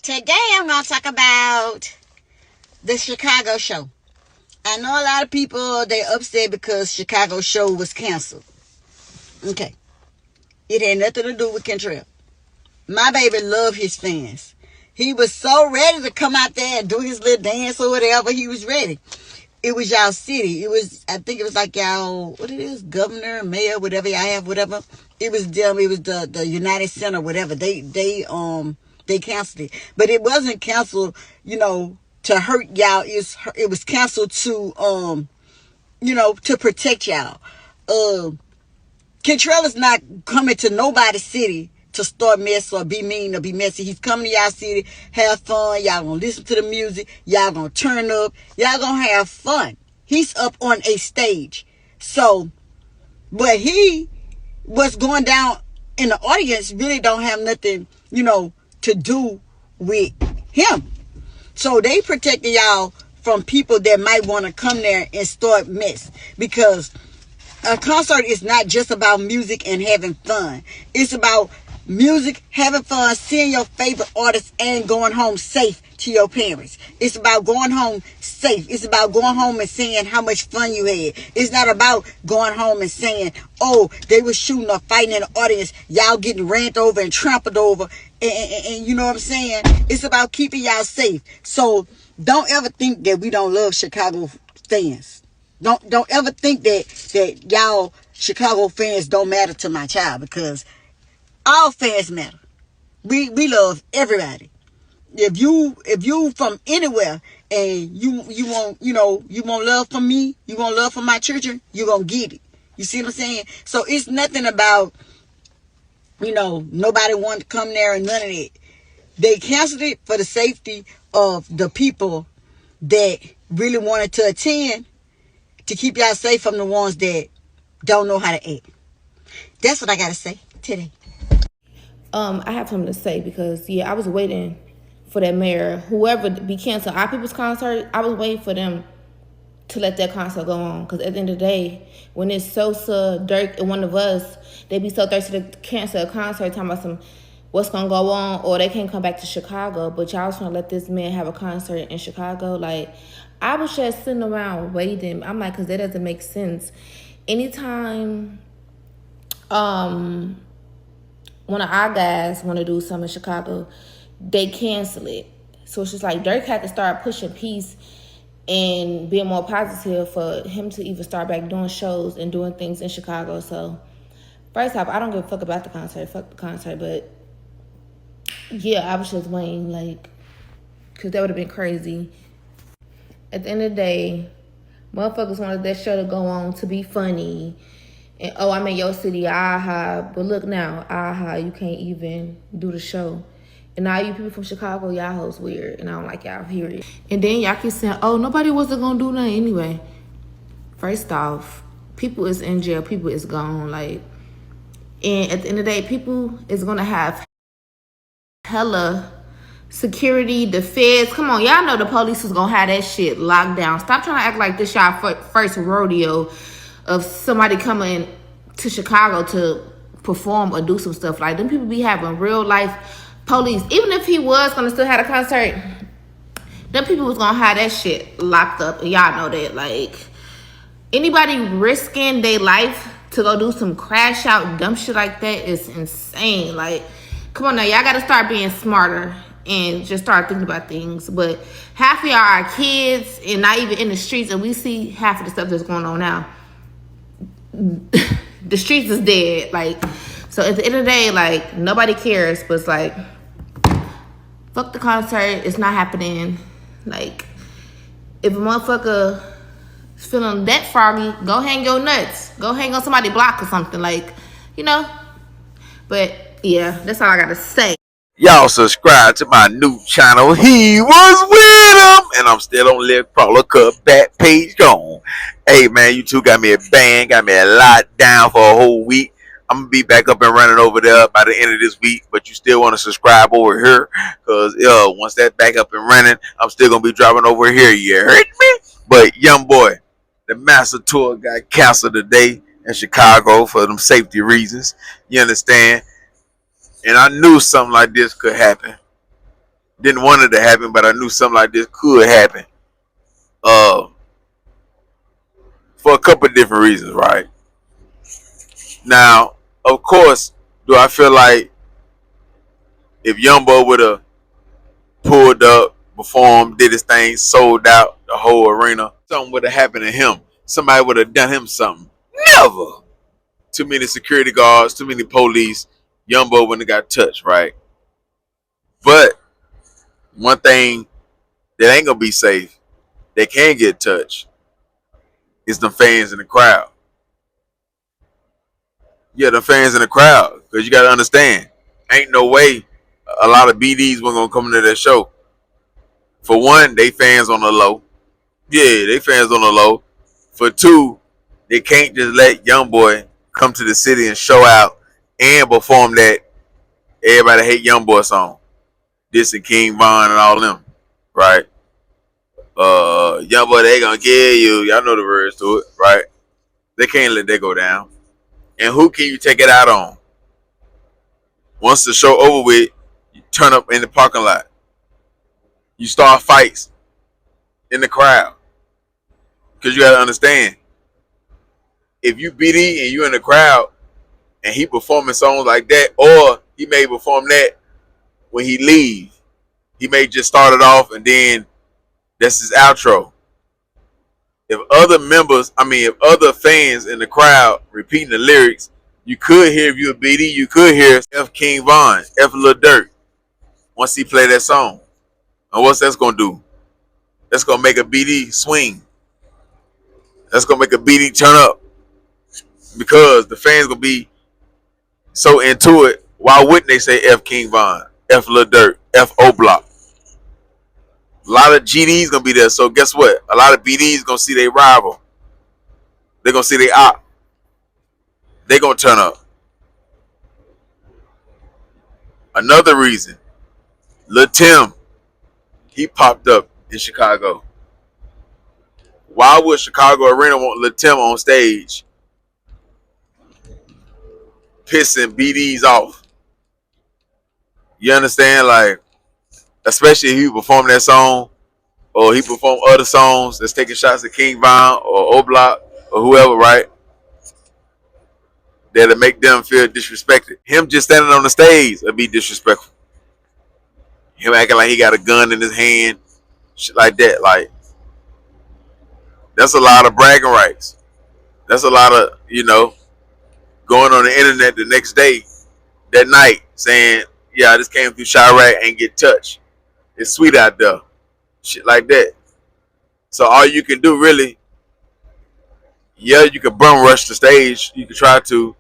Today I'm going to talk about the Chicago show. I know a lot of people, they upset because Chicago show was canceled. Okay. It had nothing to do with Kentrell. My baby loved his fans. He was so ready to come out there and do his little dance or whatever. He was ready. It was y'all city. I think it was like y'all, what it is, governor, mayor, whatever y'all have, whatever. It was them. It was the United Center, whatever. They canceled it, but it wasn't canceled, to hurt y'all. It was canceled to, to protect y'all. Kentrell is not coming to nobody's city to start mess or be mean or be messy. He's coming to y'all city, have fun. Y'all gonna listen to the music. Y'all gonna turn up. Y'all gonna have fun. He's up on a stage. So, but what's going down in the audience really don't have nothing, to do with him. So they protecting y'all from people that might want to come there and start mess. Because a concert is not just about music and having fun. It's about music, having fun, seeing your favorite artists, and going home safe to your parents. It's about going home safe. It's about going home and saying how much fun you had. It's not about going home and saying, oh, they were shooting or fighting in the audience. Y'all getting ran over and trampled over. And you know what I'm saying? It's about keeping y'all safe. So don't ever think that we don't love Chicago fans. Don't ever think that y'all Chicago fans don't matter to my child, because all fans matter. We love everybody. If you from anywhere and you want love from me, you want love from my children, you gonna get it. You see what I'm saying? So it's nothing about nobody wanted to come there and none of it. They canceled it for the safety of the people that really wanted to attend, to keep y'all safe from the ones that don't know how to act. That's what I gotta say today. I have something to say because I was waiting for that mayor, whoever be canceled our people's concert. I was waiting for them to let that concert go on, because at the end of the day, when it's Sosa, Durk, and one of us, they be so thirsty to cancel a concert, talking about what's gonna go on, or they can't come back to Chicago. But y'all just wanna let this man have a concert in Chicago? Like, I was just sitting around waiting. I'm like, because that doesn't make sense. Anytime one of our guys want to do something in Chicago, they cancel it. So it's just like Durk had to start pushing peace and being more positive for him to even start back doing shows and doing things in Chicago. So first off, I don't give a fuck about the concert. Fuck the concert. But I was just waiting, because that would have been crazy. At the end of the day, motherfuckers wanted that show to go on to be funny. And, oh, I'm in your city, aha. But look now, aha, you can't even do the show. And all you people from Chicago, y'all hoes weird. And I don't like y'all, period. And then y'all keep saying, oh, nobody wasn't going to do nothing anyway. First off, people is in jail. People is gone. And at the end of the day, people is going to have hella security, the feds. Come on, y'all know the police is going to have that shit locked down. Stop trying to act like this y'all first rodeo of somebody coming to Chicago to perform or do some stuff. Like, them people be having real life police. Even if he was gonna still have a concert, them people was gonna have that shit locked up. And y'all know that. Like, anybody risking their life to go do some crash out dumb shit like that is insane. Like, come on now, y'all gotta start being smarter and just start thinking about things. But half of y'all are kids and not even in the streets, and we see half of the stuff that's going on now. The streets is dead. So at the end of the day, nobody cares. But it's fuck the concert. It's not happening. If a motherfucker is feeling that froggy, go hang your nuts. Go hang on somebody's block or something. But that's all I gotta say. Y'all subscribe to my new channel. He was with him, and I'm still on Live Crawler Cup back page gone. Hey man, you two got me a bang, got me a lot down for a whole week. I'm gonna be back up and running over there by the end of this week, but you still want to subscribe over here, cause once that back up and running, I'm still gonna be dropping over here. You heard me? But Youngboy, the master tour got canceled today in Chicago for them safety reasons. You understand? And I knew something like this could happen. Didn't want it to happen, but I knew something like this could happen. Uh, for a couple of different reasons, right? Now, of course, do I feel like if Youngboy would have pulled up, performed, did his thing, sold out the whole arena, something would have happened to him? Somebody would have done him something? Never. Too many security guards, too many police. Youngboy wouldn't have got touched, right? But one thing that ain't gonna be safe, they can get touched, is the fans in the crowd. Yeah, the fans in the crowd. Because you got to understand, ain't no way a lot of BDs were going to come into that show. For one, they fans on the low. Yeah, they fans on the low. For two, they can't just let Youngboy come to the city and show out and perform that Everybody Hate Youngboy song. This and King Von and all them. Right? Youngboy, they gonna kill you. Y'all know the words to it, right? They can't let that go down. And who can you take it out on? Once the show over with, you turn up in the parking lot. You start fights in the crowd. Because you got to understand, if you BD and you in the crowd and he performing songs like that, or he may perform that when he leave, he may just start it off and then that's his outro. If other fans in the crowd repeating the lyrics, you could hear, if you a BD, you could hear F King Von, F Lil Durk, once he play that song. And what's that's gonna do? That's gonna make a BD swing. That's gonna make a BD turn up. Because the fans gonna be so into it. Why wouldn't they say F King Von, F Lil Durk, F O Block? A lot of GDs gonna be there. So guess what? A lot of BDs gonna see their rival. They're gonna see their op. They gonna turn up. Another reason, Lil Tim, he popped up in Chicago. Why would Chicago Arena want Lil Tim on stage pissing BDs off? You understand? Like, especially if he perform that song or he perform other songs that's taking shots at King Von or O Block or whoever, right? That'll make them feel disrespected. Him just standing on the stage will be disrespectful. Him acting like he got a gun in his hand, shit like that. Like, that's a lot of bragging rights. That's a lot of, going on the internet the next day, that night, saying, yeah, I just came through Chirac and get touched. It's sweet out there. Shit like that. So all you can do really, yeah, you can bum rush the stage. You can try to.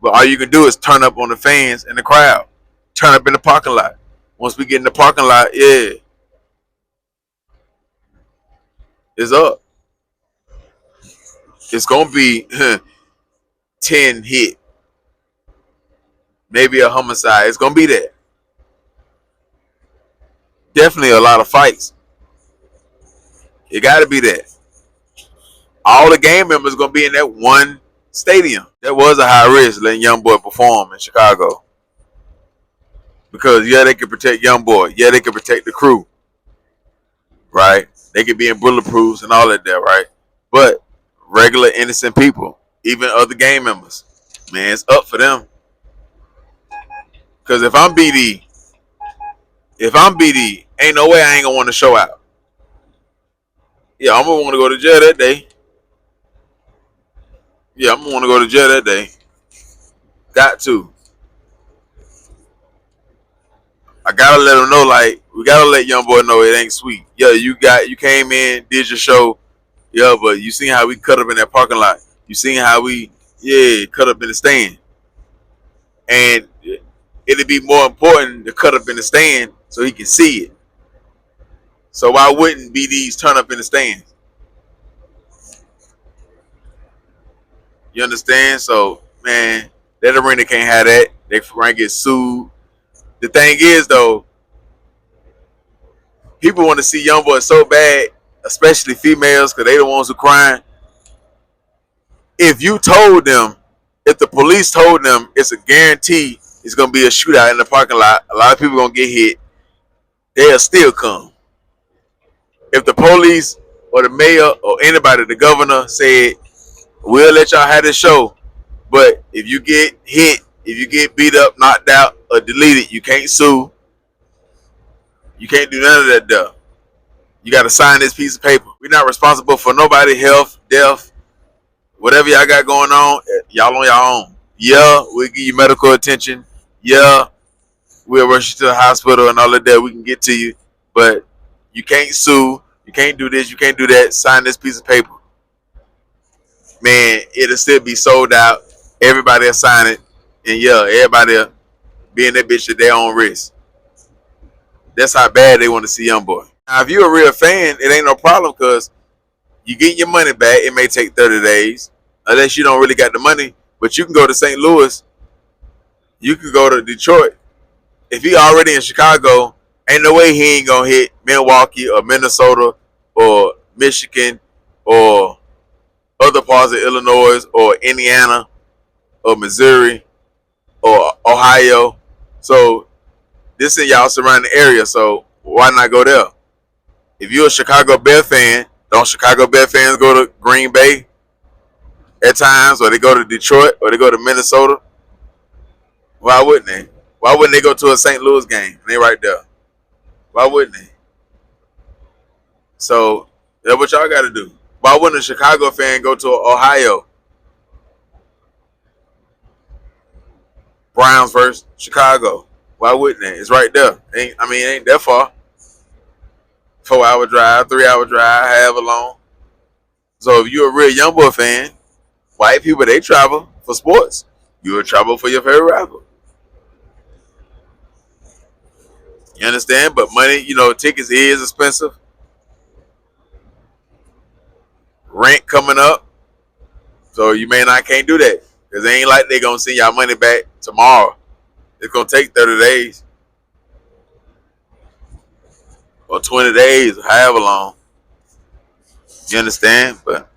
But all you can do is turn up on the fans in the crowd. Turn up in the parking lot. Once we get in the parking lot, yeah, it's up. It's going to be 10 hit. Maybe a homicide. It's going to be that. Definitely a lot of fights. It got to be that. All the gang members going to be in that one stadium. That was a high risk letting Youngboy perform in Chicago. Because, yeah, they could protect Youngboy. Yeah, they could protect the crew. Right? They could be in bulletproofs and all that there, right? But regular innocent people, even other gang members, man, it's up for them. Because if I'm BD, ain't no way I ain't going to want to show out. Yeah, I'm going to want to go to jail that day. Yeah, I'm going to want to go to jail that day. Got to. I gotta let him know, like, we gotta let Youngboy know it ain't sweet. Yeah, you came in, did your show. Yeah, but you seen how we cut up in that parking lot. You seen how we, cut up in the stand. And it'd be more important to cut up in the stand so he can see it. So why wouldn't BDs turn up in the stands? You understand? So, man, that arena can't have that. They might get sued. The thing is, though, people want to see Youngboy so bad, especially females, because they the ones who crying. If the police told them it's a guarantee it's going to be a shootout in the parking lot, a lot of people going to get hit they'll still come. If the police or the mayor or anybody, the governor said, we'll let y'all have this show, but if you get hit, if you get beat up, knocked out, or deleted, you can't sue. You can't do none of that stuff. You got to sign this piece of paper. We're not responsible for nobody health, death, whatever y'all got going on. Y'all on your own. Yeah, we'll give you medical attention. Yeah, we'll rush you to the hospital and all of that. We can get to you, but you can't sue. You can't do this. You can't do that. Sign this piece of paper. Man, it'll still be sold out. Everybody will sign it, and yeah, everybody will be in that bitch at their own risk. That's how bad they want to see Youngboy. Now, if you're a real fan, it ain't no problem because you get your money back. It may take 30 days, unless you don't really got the money. But you can go to St. Louis. You can go to Detroit. If he already in Chicago, ain't no way he ain't gonna hit Milwaukee or Minnesota or Michigan or other parts of Illinois or Indiana or Missouri or Ohio. So this is y'all surrounding area. So why not go there? If you're a Chicago Bear fan, don't Chicago Bear fans go to Green Bay at times, or they go to Detroit, or they go to Minnesota? Why wouldn't they? Why wouldn't they go to a St. Louis game? They right there. Why wouldn't they? So that's what y'all got to do. Why wouldn't a Chicago fan go to Ohio? Browns versus Chicago. Why wouldn't they? It's right there. It ain't that far. 4-hour drive, 3-hour drive, however long. So if you're a real Youngboy fan, white people, they travel for sports. You will travel for your favorite rapper. You understand? But money, tickets is expensive. Rent coming up. So you can't do that. Because it ain't like they going to send y'all money back tomorrow. It's going to take 30 days. Or 20 days, however long. You understand? But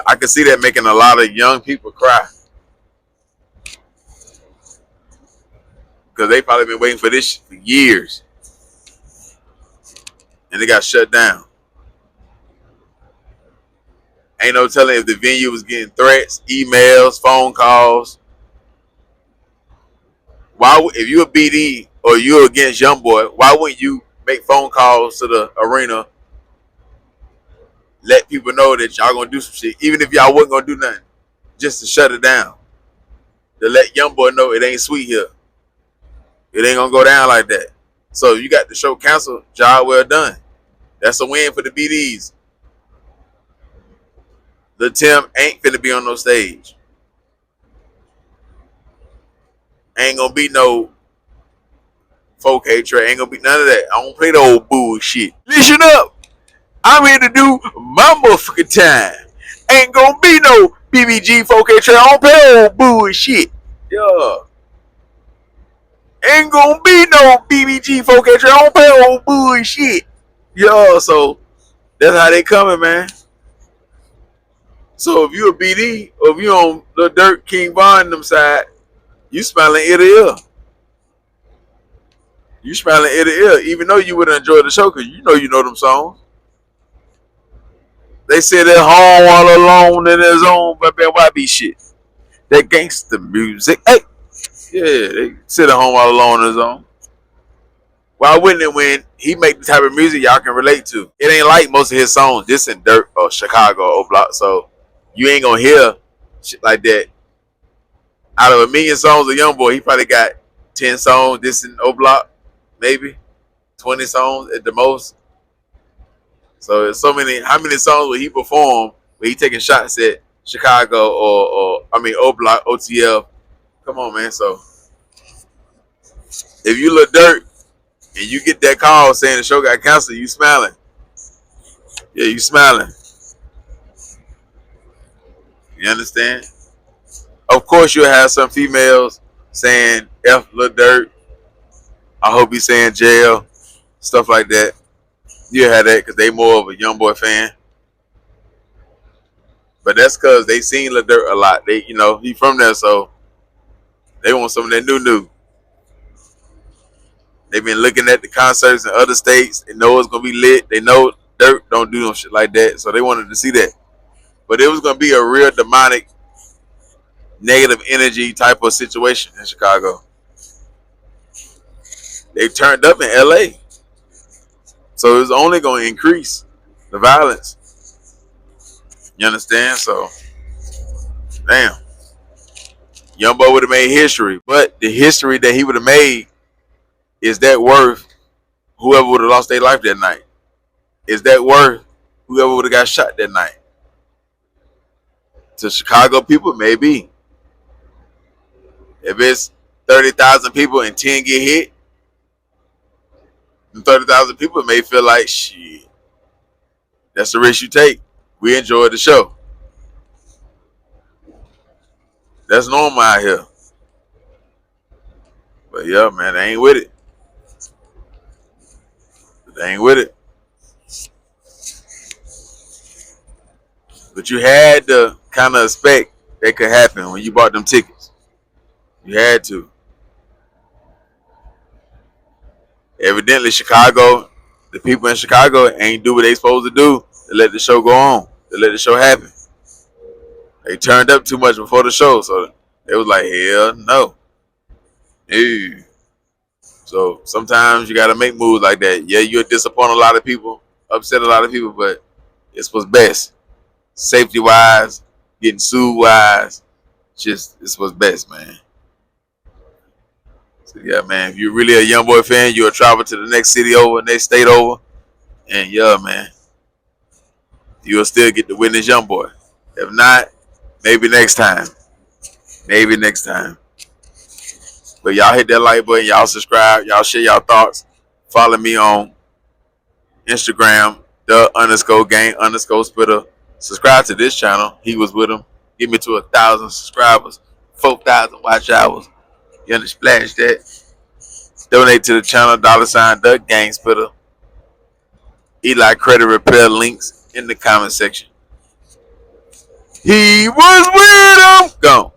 I can see that making a lot of young people cry. Because they probably been waiting for this for years. And they got shut down. Ain't no telling if the venue was getting threats, emails, phone calls. If you a BD or you're against Youngboy, why wouldn't you make phone calls to the arena, let people know that y'all gonna do some shit, even if y'all wasn't gonna do nothing, just to shut it down, to let Youngboy know it ain't sweet here. It ain't gonna go down like that. So you got the show canceled, job well done. That's a win for the BDs. The Tim ain't finna be on no stage. Ain't gonna be no 4K tray. Ain't gonna be none of that. I don't play the old bullshit. Listen up. I'm here to do my motherfucking time. Ain't gonna be no BBG 4K tray. I don't play old bullshit. Yeah. Ain't gonna be no BBG 4K tray. I don't play old bullshit. Yeah, so that's how they coming, man. So if you a BD or if you on Lil Durk, King Von them side, you smiling ear to ear. You smiling ear to ear, even though you would enjoy the show because you know them songs. They sit at home all alone in their zone, but YB shit. That gangster music. Hey, yeah, they sit at home all alone in their zone. Why wouldn't it when he make the type of music y'all can relate to? It ain't like most of his songs. This in Dirt or Chicago or Block, so you ain't gonna hear shit like that. Out of 1,000,000 songs of Youngboy, he probably got 10 songs. This in O Block, maybe 20 songs at the most. So there's so many. How many songs will he perform where he taking shots at Chicago or O Block, OTF? Come on, man. So if you look Dirt and you get that call saying the show got canceled, you smiling. Yeah, you smiling. You understand? Of course, you'll have some females saying F Lil Durk. I hope he's saying jail, stuff like that. You'll have that because they more of a Youngboy fan. But that's because they seen Lil Durk a lot. He from there, so they want some of that new. They've been looking at the concerts in other states. They know it's gonna be lit. They know Durk don't do no shit like that, so they wanted to see that. But it was gonna be a real demonic, negative energy type of situation in Chicago. They turned up in LA, so it's only gonna increase the violence. You understand? So, damn, Youngboy would have made history, but the history that he would have made, is that worth whoever would have lost their life that night? Is that worth whoever would have got shot that night? To Chicago people, maybe. If it's 30,000 people and 10 get hit, and 30,000 people may feel like, shit, that's the risk you take. We enjoyed the show. That's normal out here. But yeah, man, they ain't with it. They ain't with it. But you had to kind of expect that could happen when you bought them tickets. You had to. Evidently, Chicago, the people in Chicago ain't do what they supposed to do to let the show go on, to let the show happen. They turned up too much before the show, so they was like, hell no. Ew. So sometimes you got to make moves like that. Yeah, you'll disappoint a lot of people, upset a lot of people, but it's what's best. Safety wise, getting sued wise, just it's what's best, man. So yeah, man, if you're really a Youngboy fan, you'll travel to the next city over, next state over, and yeah, man, you'll still get to witness Youngboy. If not, maybe next time. Maybe next time. But y'all hit that like button, y'all subscribe, y'all share y'all thoughts. Follow me on Instagram, the_gang_spitter. Subscribe to this channel. He was with him. Get me to 1,000 subscribers, 4,000 watch hours. You understand? Splash that. Donate to the channel, $, Gang Spitter. Eli credit repair links in the comment section. He was with him. Gone.